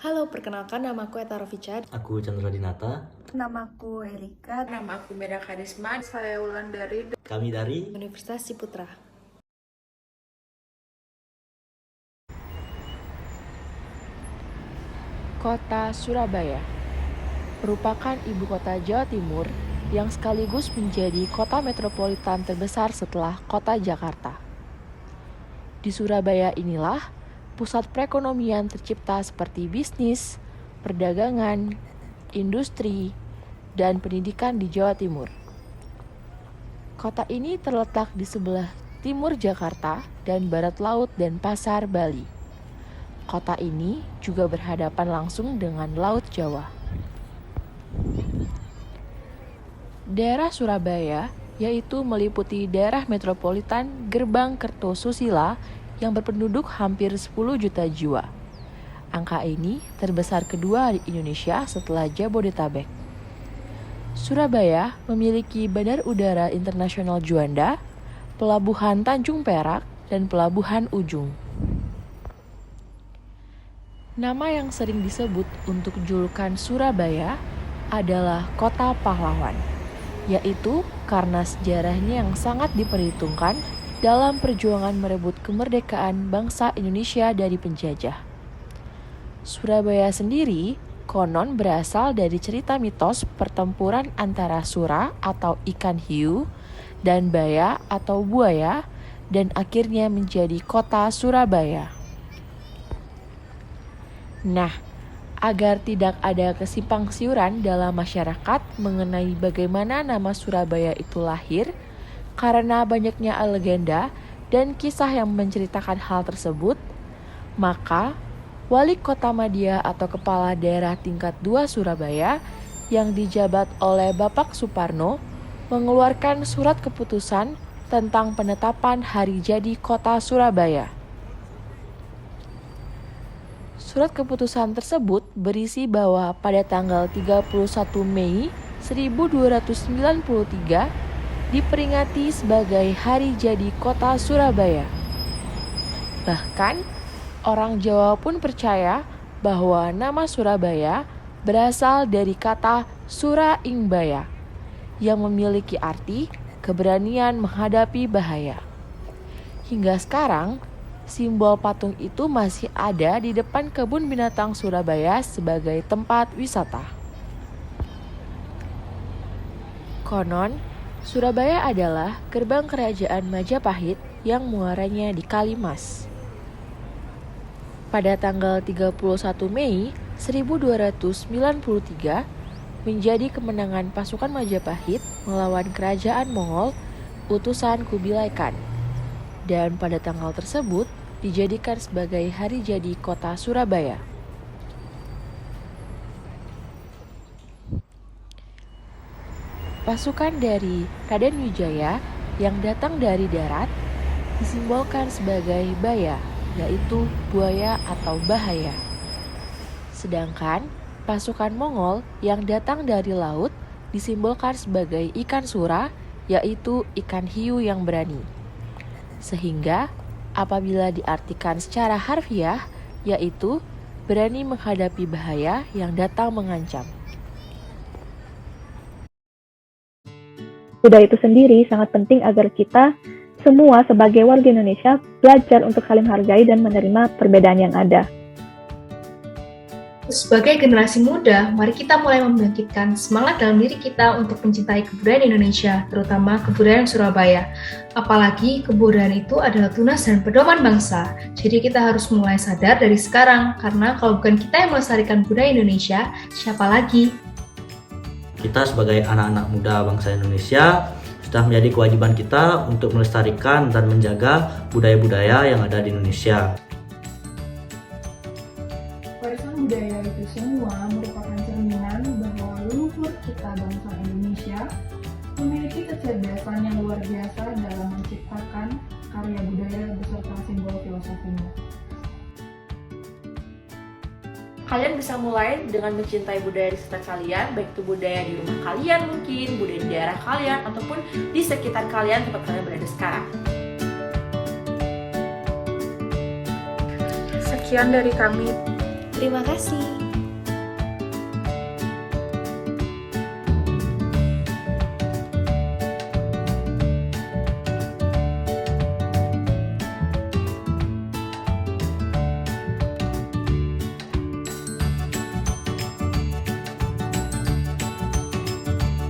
Halo, perkenalkan namaku Eta Rofica. Aku Chandra Dinata. Namaku Erika. Nama aku Meda Karisma. Saya Wulandari. Kami dari Universitas Ciputra. Kota Surabaya merupakan ibu kota Jawa Timur yang sekaligus menjadi kota metropolitan terbesar setelah kota Jakarta. Di Surabaya inilah pusat perekonomian tercipta seperti bisnis, perdagangan, industri, dan pendidikan di Jawa Timur. Kota ini terletak di sebelah timur Jakarta dan barat laut dan pasar Bali. Kota ini juga berhadapan langsung dengan Laut Jawa. Daerah Surabaya yaitu meliputi daerah metropolitan Gerbang Kertosusila yang berpenduduk hampir 10 juta jiwa. Angka ini terbesar kedua di Indonesia setelah Jabodetabek. Surabaya memiliki Bandar Udara Internasional Juanda, Pelabuhan Tanjung Perak, dan Pelabuhan Ujung. Nama yang sering disebut untuk julukan Surabaya adalah Kota Pahlawan, yaitu karena sejarahnya yang sangat diperhitungkan dalam perjuangan merebut kemerdekaan bangsa Indonesia dari penjajah. Surabaya sendiri konon berasal dari cerita mitos pertempuran antara Sura atau ikan hiu dan Baya atau buaya dan akhirnya menjadi kota Surabaya. Nah, agar tidak ada kesimpang siuran dalam masyarakat mengenai bagaimana nama Surabaya itu lahir, karena banyaknya legenda dan kisah yang menceritakan hal tersebut, maka Wali Kota Madia atau Kepala Daerah Tingkat 2 Surabaya yang dijabat oleh Bapak Suparno mengeluarkan surat keputusan tentang penetapan hari jadi Kota Surabaya. Surat keputusan tersebut berisi bahwa pada tanggal 31 Mei 1293 diperingati sebagai hari jadi Kota Surabaya. Bahkan, orang Jawa pun percaya bahwa nama Surabaya berasal dari kata Sura Ingbaya yang memiliki arti keberanian menghadapi bahaya. Hingga sekarang, simbol patung itu masih ada di depan Kebun Binatang Surabaya sebagai tempat wisata. Konon, Surabaya adalah gerbang kerajaan Majapahit yang muaranya di Kalimas. Pada tanggal 31 Mei 1293 menjadi kemenangan pasukan Majapahit melawan kerajaan Mongol utusan Kubilai Khan. Dan pada tanggal tersebut dijadikan sebagai hari jadi Kota Surabaya. Pasukan dari Raden Wijaya yang datang dari darat disimbolkan sebagai Baya, yaitu buaya atau bahaya. Sedangkan pasukan Mongol yang datang dari laut disimbolkan sebagai ikan sura, yaitu ikan hiu yang berani. Sehingga apabila diartikan secara harfiah, yaitu berani menghadapi bahaya yang datang mengancam. Budaya itu sendiri sangat penting agar kita semua sebagai warga Indonesia belajar untuk saling menghargai dan menerima perbedaan yang ada. Sebagai generasi muda, mari kita mulai membangkitkan semangat dalam diri kita untuk mencintai kebudayaan Indonesia, terutama kebudayaan Surabaya. Apalagi kebudayaan itu adalah tunas dan pedoman bangsa. Jadi kita harus mulai sadar dari sekarang, karena kalau bukan kita yang melestarikan budaya Indonesia, siapa lagi? kita sebagai anak-anak muda bangsa Indonesia sudah menjadi kewajiban kita untuk melestarikan dan menjaga budaya-budaya yang ada di Indonesia. Warisan budaya itu semua merupakan cerminan bahwa leluhur kita bangsa Indonesia memiliki kecerdasan yang luar biasa dalam menciptakan karya budaya beserta simbol filosofinya. Kalian bisa mulai dengan mencintai budaya di sekitar kalian, baik itu budaya di rumah kalian mungkin, budaya di daerah kalian, ataupun di sekitar kalian tempat kalian berada sekarang. Sekian dari kami. Terima kasih.